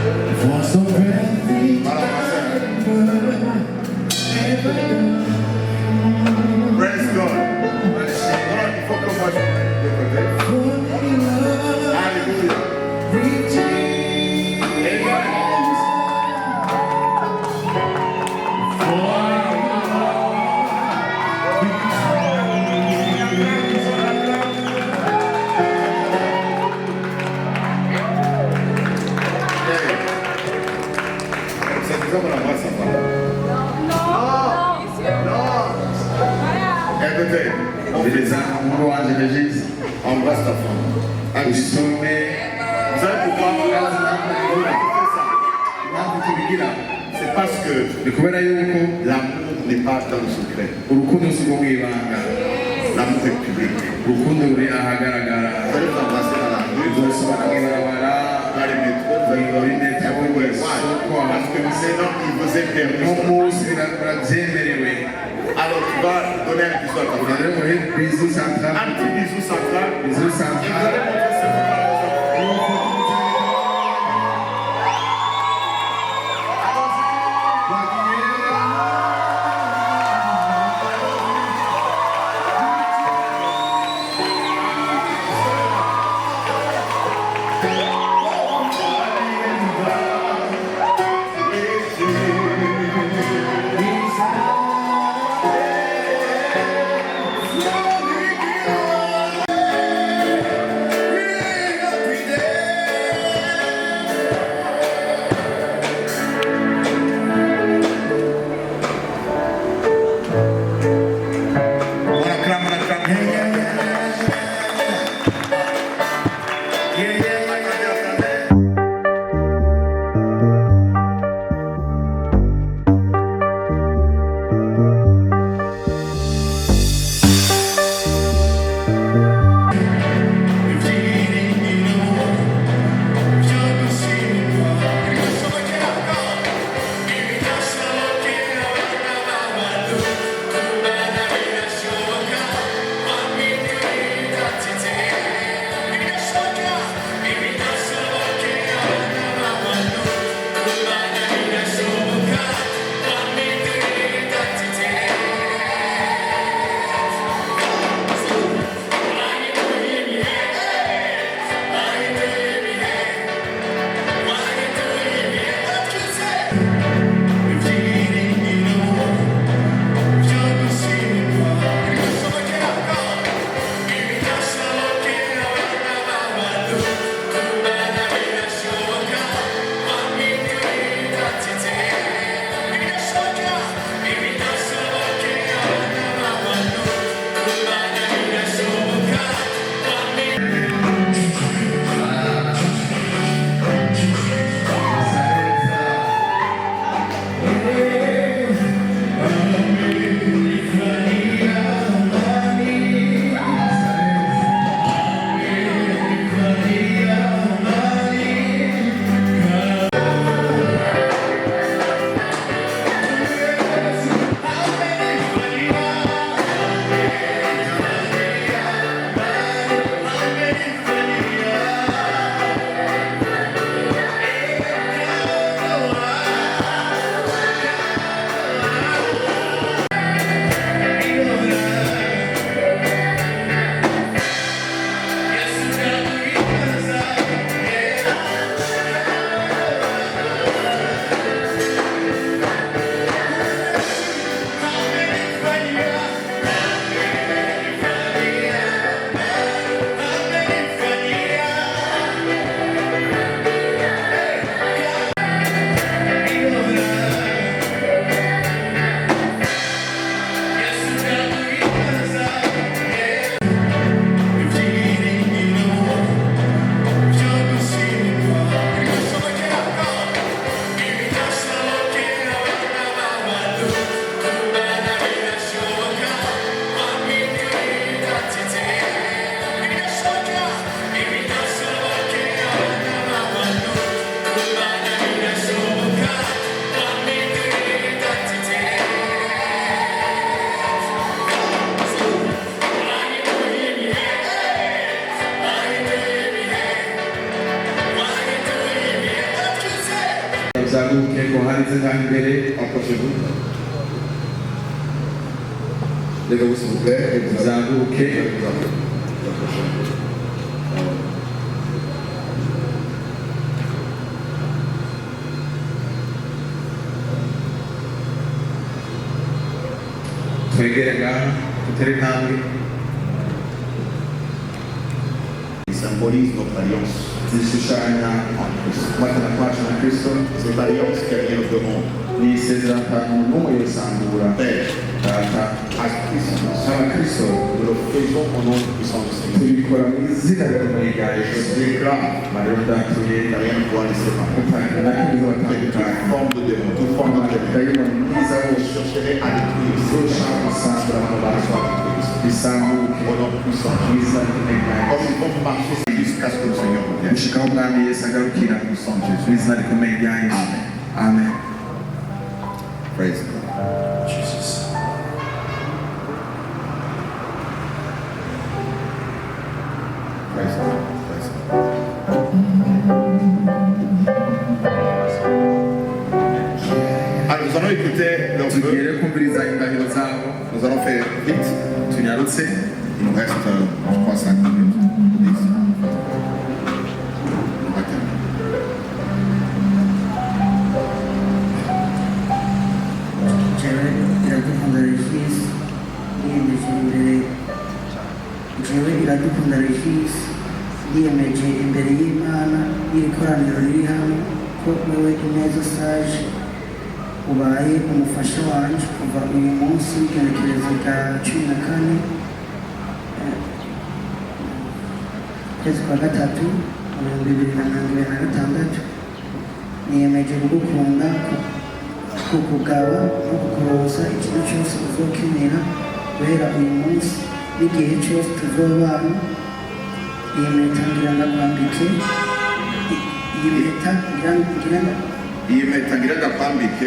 For so every Praise God. Il faut que moi je de côté. Alléluia. Écoutez, on fait ça. Embrasse ta femme. Vous savez pourquoi? C'est parce que l'amour n'est pas dans le secret. L'amour est public. Vous allez vous embrasser dans la rue, dans les métros, dans les métros. Parce que sinon, il vous est permis. Alors tu vas donner un bisou à ta femme. Un petit bisou central. Et vous allez montrer ce 𝐔𝐻𝐸𝐫𝐢𝐬𝐻 approchez-vous. Levez-vous s'il vous plaît et vous approchez. Il symbolise notre alliance. Cette alliance qui est l'alliance de monde. Père, à Christ, nous le faisons au nom puissant du Seigneur. Je déclare qu'il n'y a rien de pouvoir les séparer. Toute forme de démon, toute forme de démon. Je chercherai à détruire ces au nom puissant. Comme il faut marcher jusqu'à ce que le Seigneur revienne. Amen. Amen. Praise God. Jesus. Praise God. Praise God. Alors nous allons écouter leur vœu. Nous allons faire vite. Il nous reste, je crois, 5 minutes. 10. On va terminer. Yiyemeje imbere y'Imana y'iri koraniro riri hano ko wowe Ineza Sage ubaye umufasha wanjye kuva uyu munsi w'igenekerezo rya 14 ukwezi kwa gatatu 2026. Niyemeje kugukunda, kukugaba no kukuronsa ikintu cyose uzokenera guhera uyu munsi n'igihe cyose tuzobana. Iyi mpeta ngira ndakwambike. Iyi mpeta ngira ndakwambike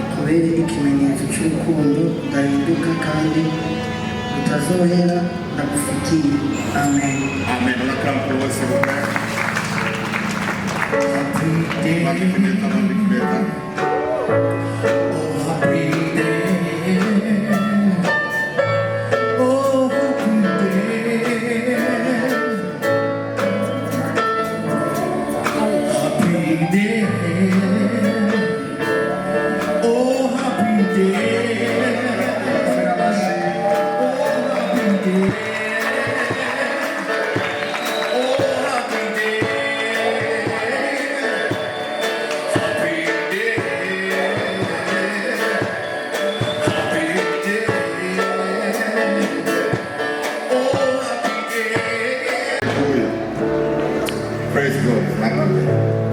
ikubere ikimenyetso cy'urukundo udahinduka kandi utazohera ndagufitiye. Amen. Amen. On acclame pour vous, s'il vous plaît. Praise God.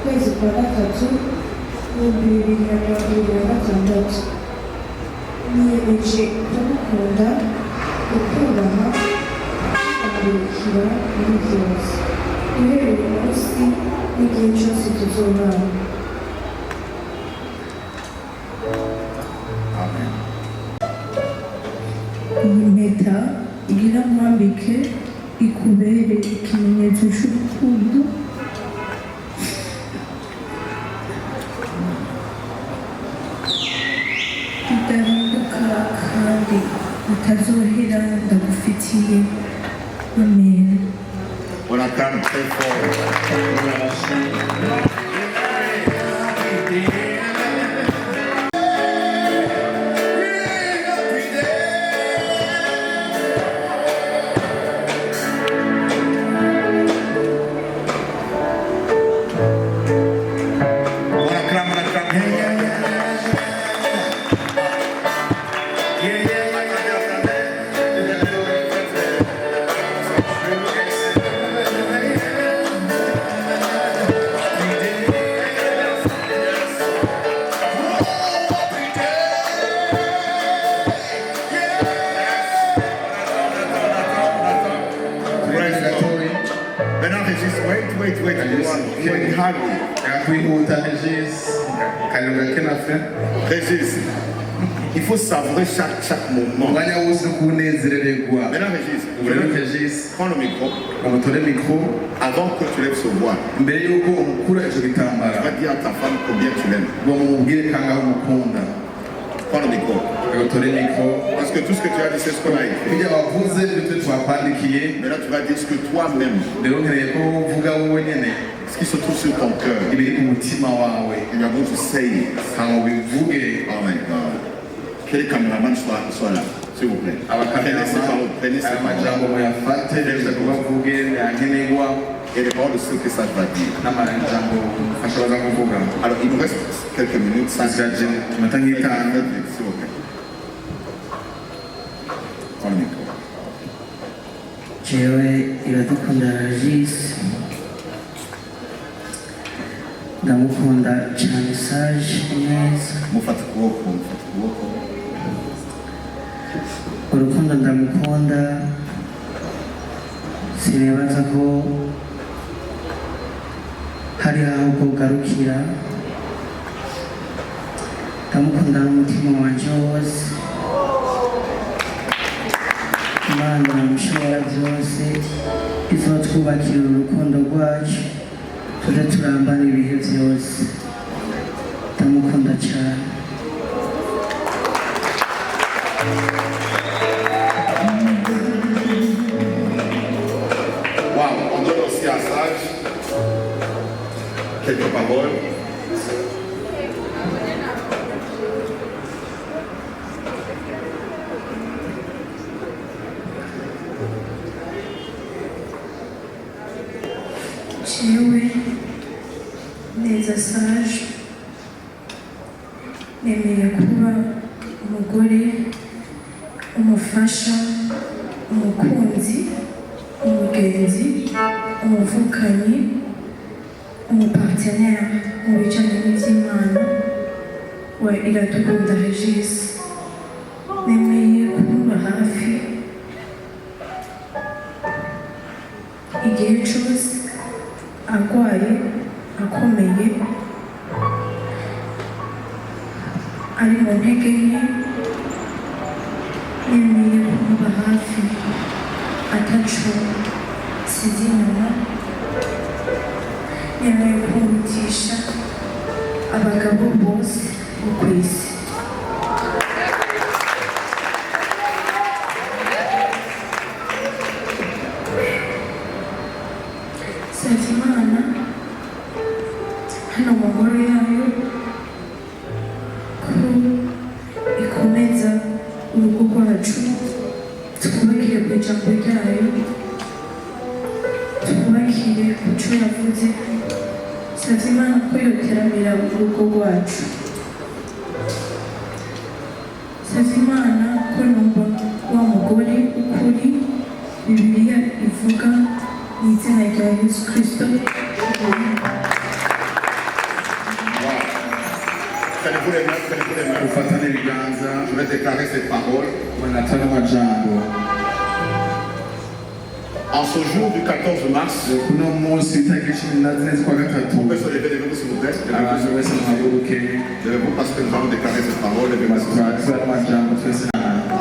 Ukwezi kwa gatatu 2026 niyemeje kumukunda, kukubaha, kumurikira muri byose uhereye uyu munsi n'igihe cyose tuzobana. Iyi mpeta igira nkwambike ikubere ikimenyetso cy'urukundo udahinduka kandi utazohera ndagufitiye. Amen. On acclame très fort. wait. yakwihuta Regis Kayonga kenafe Régis, il faut savourer chaque moment. umwanya wose kunezererwa. Maintenant, Régis, prends le micro. Umutore mikro Avant que tu lèves ce voile, mbere yuko umukura ico tu gitambara vas dire à ta femme combien tu l'aimes. ngo mubwire kangaho umukunda. Prends le micro. Umutore mikro Parce que tout ce que tu as dit, c'est ce qu'on a écrit. kugira wavuze ibyo twakwandikiye. Maintenant, tu vas dire ce que toi-même, rero nkeneye ko uvuga wowe nyene ce qui se trouve sur ton cœur. ibiri ku mutima wawe And you are going to say it. hama ubivuge. Oh my God. Que les caméramans soient là, s'il vous plaît. Prenez ces aya paroles. majambo muyafate reka kubavuge nyankenerwa Et les paroles de ce que ça va dire. n'amajambo ashobora kuvuga. Alors, il nous reste quelques minutes. Asigaje iminota nk'itanu. S'il vous plaît. Prends le micro. jewe iradukunda Regis, ndamukunda cyane Sage neza, Mufate ukuboko. urukundo ndamukunda, sinibaza ko hari aho kugarukira, ndamukunda n'umutima wanje wose, Imana mushobora byose izotwubakira urukundo rwacu tuje turambana ibihe byose, ndamukunda cyane. Wow, on donne aussi à Sage quelques paroles. jewe neza Sage nemeye kuba umugore, umufasha, umukunzi, umugenzi, umuvukanyi, umupartenere mu bijyanye n'iby'Imana wa Iradukunda Regis. Nemeye kumuba hafi igihe cyose arwaye, akomeye, ari mu ntege nke. Nemeye kumuba hafi ataco size inyuma. Nemeye kumurutisha abagabo bose bo ku isi. Saba Imana hano mu ngoro yayo ko ikomeza urugo rwacu, twubakire ku ijambo ryayo, twubakire ku cyo yavuze. Saba Imana ko yoteramira urugo rwacu. Saba Imana ko numva wa mugore ukuri Bibiliya ivuga mu izina rya Yesu Kristo. Tenez-vous les mains. ufatane ibiganza Je vais déclarer ces paroles. banatana amajambo. En ce jour du 14 mars, kuno munsi itariki 14 z'ukwa gatatu vous pouvez se lever, levez-vous s'il vous plaît. abantu bose muhaguruke Levez-vous parce que nous allons déclarer ces paroles. Levez-vous s'il vous plaît. batwara amajambo twese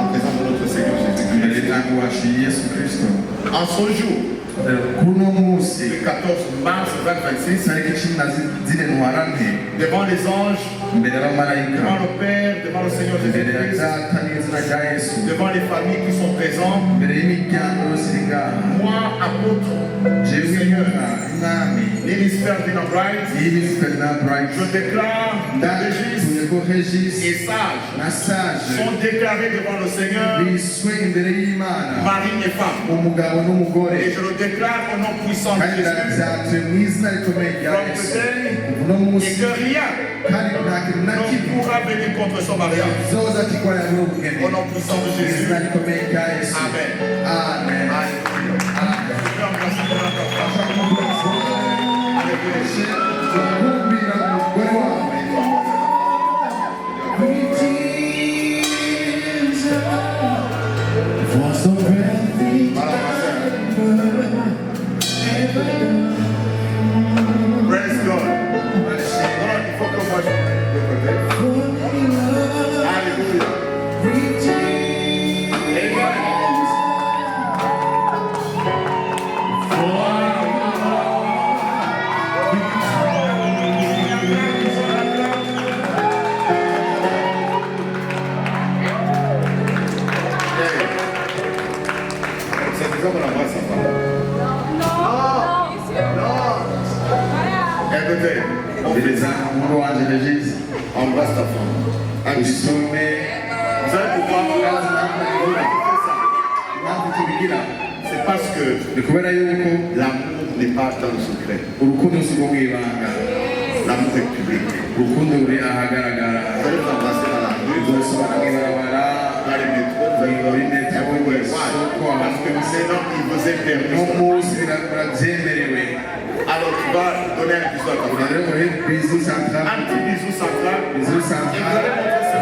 En présence de notre Seigneur imbere Jésus-Christ. y'umwami wacu Yesu Kristo. En ce jour, kuno munsi le 14 mars 2026, itariki 14 ntwarante devant les anges, imbere y'abamarayika devant le Père, devant le Seigneur imbere ya Jésus-Christ, data n'izina rya Yesu devant les familles qui sont présentes, imbere y'imiryango yose iri ngaha moi, apôtre jewe du Seigneur, umwami ministère Dina Bright, y'imiswe na Bright je déclare Régis ndatuye ko Regis et Sage na Sage sont déclarés devant le Seigneur, biswe imbere y'Imana mari et femme. umugabo n'umugore Et je le déclare au nom puissant de kandi Jésus. ndabyatuye mu izina rikomeye rya From Yesu today, uno munsi et que rien kandi nta kintu na ne kimwe pourra venir contre son mariage. zoza kikorera muri ubu bugeni Au nom puissant de mu Jésus. izina rikomeye rya Yesu Amen. amen Alléluia. Merci pour notre foi. Alléluia. turakumbira umugore wawe For so very Voilà, ma sœur. Écoutez, on fait ça. Embrasse ta femme. Un petit peu. Vous savez pourquoi? C'est parce que l'amour n'est pas dans le secret. L'amour est public. Vous allez t'embrasser dans la rue, dans les métros, dans les Yahoze. Parce que maintenant, il vous est permis. Alors tu vas donner un bisou à ta femme. Un petit bisou central. Et vous allez montrer ce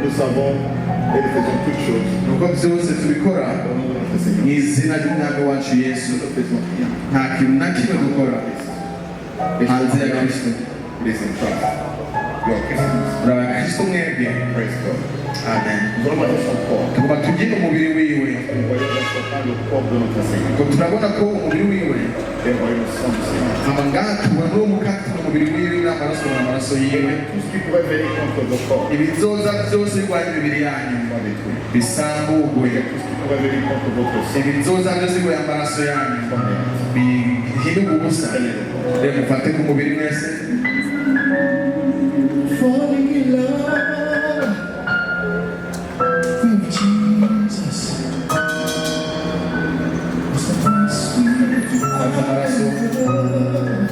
nous savons et nous faisons toutes choses. Les Praise God. Amen. Nous allons voir son corps. Nous voyons le corps de notre Seigneur. Et voyons le sang du Seigneur. Tout ce qui pourrait venir contre vos corps. Tout ce qui pourrait venir contre votre sang. Falling in love with Jesus was the most sweet I've ever been.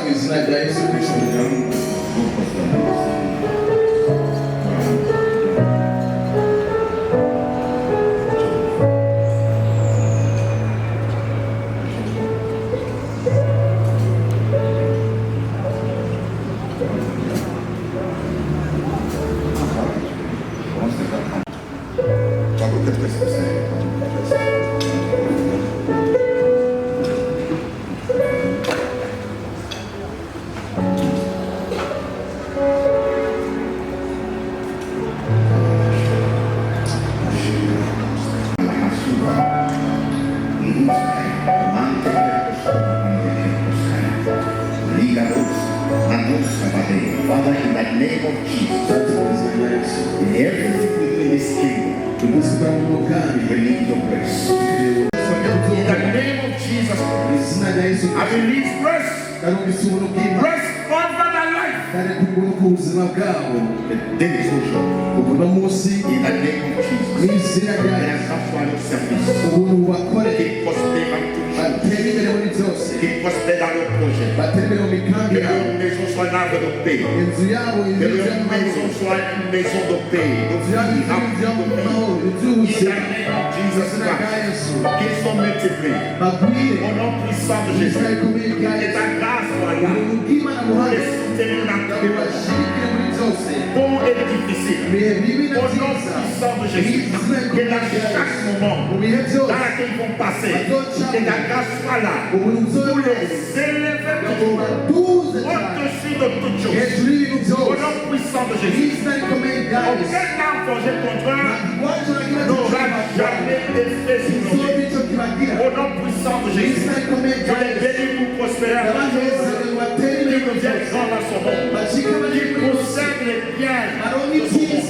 mu izina rya Yesu Kristo. Father, in the name of Jesus, everything in this kingdom, release your grace. In the name of Jesus Christ, I release grace. Grace over my life. The day is so short. In the name of Jesus, I am not service. Keep prospère dans tout chose. Keep prospère dans nos projets. Que notre maison soit un arbre de paix. Que notre maison soit une maison de paix. In the name of Jesus Christ, qu'ils sont multipliés. Au nom puissant de Jésus. Et ta grâce soit là. Pour les soutenir dans tous les bon et difficile. Au nom puissant de Jésus. Que dans chaque moment dans lequel ils vont passer, que ta grâce soit là. Pour les élever au-dessus de toutes choses. Au nom puissant de Jésus. Aucun arme forgée contre eux n'aura jamais d'effet sur nos vies. Au nom puissant de Jésus. Je les bénis pour prospérer. Qui deviennent grands dans son monde. Qui possèdent les biens de son monde.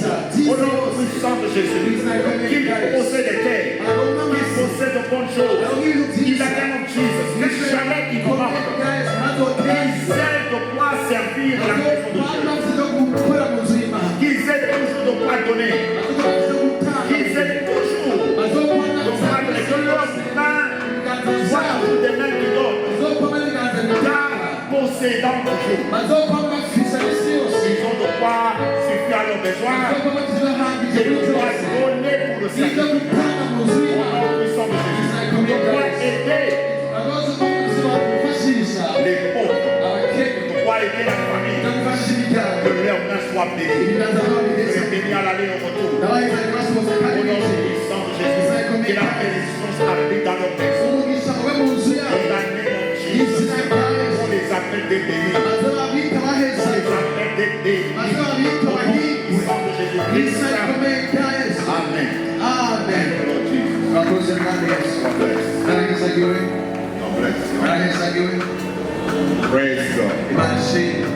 Au nom puissant de Jésus. Qui possède les terres. Qui possède de bonnes choses. In the name of Jesus. Que jamais il manque. Qu'ils aient de quoi servir la maison de Dieu. Qu'ils aient toujours de quoi donner. Qu'ils aient toujours de quoi donner. Que leurs mains soient toujours des mains qui donnent. Car possédant toujours. Ils ont de quoi suffire à leurs besoins. Et de quoi donner pour le service. Au nom puissant de Jésus. De quoi aider les pauvres. De quoi aider la famille. Que leurs mains soient bénies. Bénis à l'aller au retour. Au nom puissant de Jésus. Que la bénédiction habite dans leur maison. In the name of Jesus. On les appelle des bénis. On les appelle des bénis. Au nom puissant de Jésus. Amen. Amen. Praise God.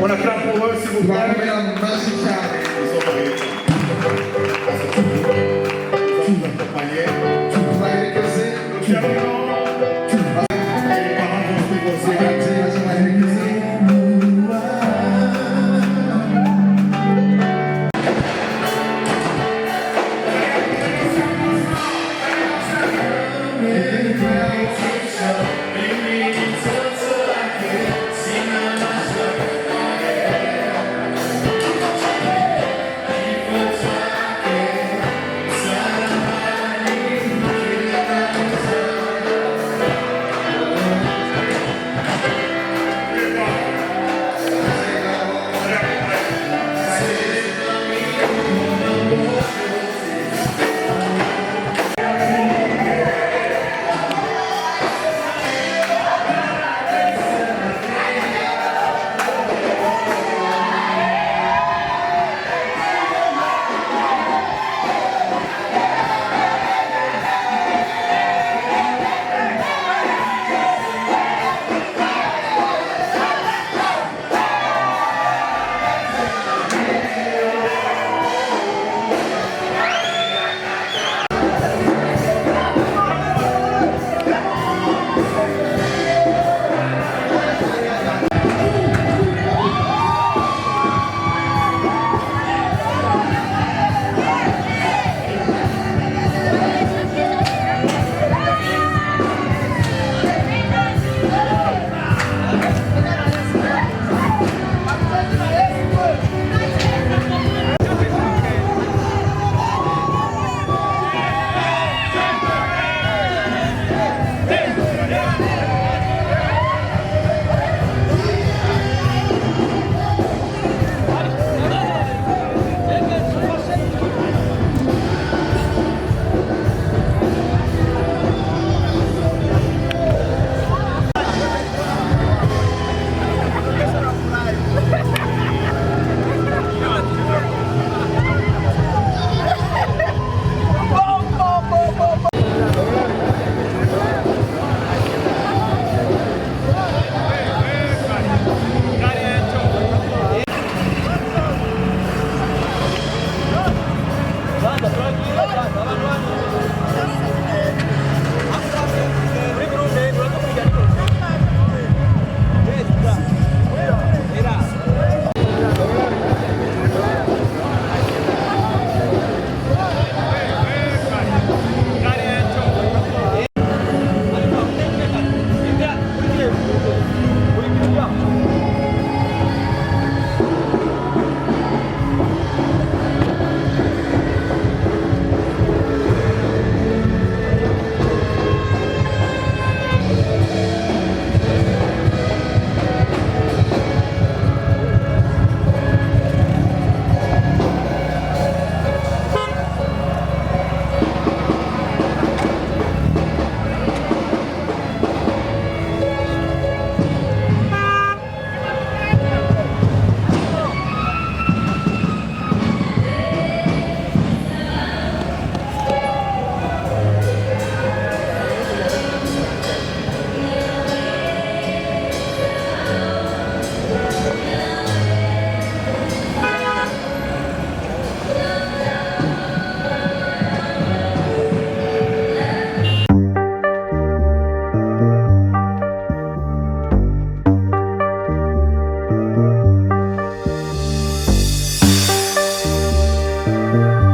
On acclame pour eux, s'il vous plaît. Ils sont